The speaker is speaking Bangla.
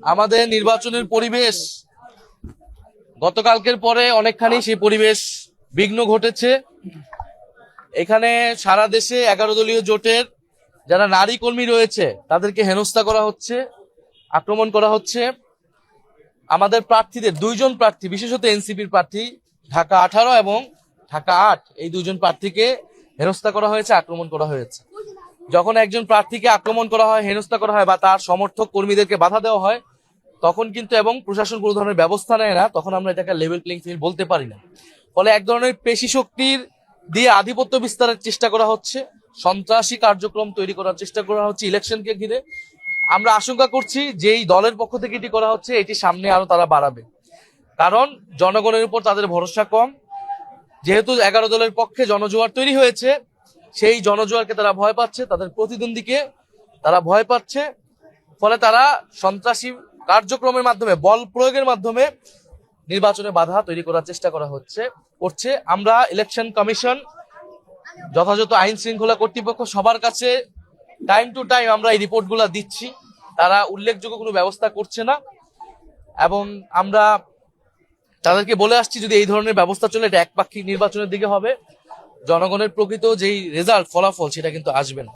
আমাদের নির্বাচনের পরিবেশ গতকালকের পরে অনেকখানি সেই পরিবেশ বিঘ্ন ঘটেছে। এখানে সারা দেশে 11 দলীয় জোটের যারা নারী কর্মী রয়েছে তাদেরকে হেনস্থা করা হচ্ছে, আক্রমণ করা হচ্ছে। আমাদের প্রার্থীদের দুইজন প্রার্থী, বিশেষত এনসিপির প্রার্থী ঢাকা 18 এবং ঢাকা 8, এই দুইজন প্রার্থীকে হেনস্থা করা হয়েছে, আক্রমণ করা হয়েছে। যখন একজন প্রার্থীকে আক্রমণ করা হয়, হেনস্থা করা হয় বা তার সমর্থক কর্মীদেরকে বাধা দেওয়া হয়, তখন কিন্তু এবং প্রশাসন কোনো ধরনের ব্যবস্থা নেয় না, তখন আমরা এটাকে লেভেল প্লেইং ফিল্ড বলতে পারি না। ফলে এক ধরনের পেশি শক্তির দিয়ে আধিপত্য বিস্তারের চেষ্টা করা হচ্ছে, সন্ত্রাসী কার্যক্রম তৈরি করার চেষ্টা করা হচ্ছে ইলেকশনকে ঘিরে। আমরা আশঙ্কা করছি যে এই দলের পক্ষ থেকে এটি করা হচ্ছে, এটি সামনে আরো তারা বাড়াবে, কারণ জনগণের উপর তাদের ভরসা কম। যেহেতু 11 দলের পক্ষে জনজোয়ার তৈরি হয়েছে, সেই জনজোয়ারকে তারা ভয় পাচ্ছে, তাদের প্রতিদ্বন্দ্বীকে তারা ভয় পাচ্ছে। ফলে তারা সন্ত্রাসী কার্যক্রমের মাধ্যমে, বল প্রয়োগের মাধ্যমে নির্বাচনে বাধা তৈরি করার চেষ্টা করছে। আমরা ইলেকশন কমিশন, যথাযথ আইন শৃঙ্খলা কর্তৃপক্ষ সবার কাছে টাইম টু টাইম আমরা এই রিপোর্টগুলো দিচ্ছি, তারা উল্লেখযোগ্য কোনো ব্যবস্থা করছে না। এবং আমরা তাদেরকে বলে আসছি, যদি এই ধরনের ব্যবস্থা চলে, এটা একপাক্ষিক নির্বাচনের দিকে হবে, জনগণের প্রকৃত যেই রেজাল্ট, ফলাফল, সেটা কিন্তু আসবে না।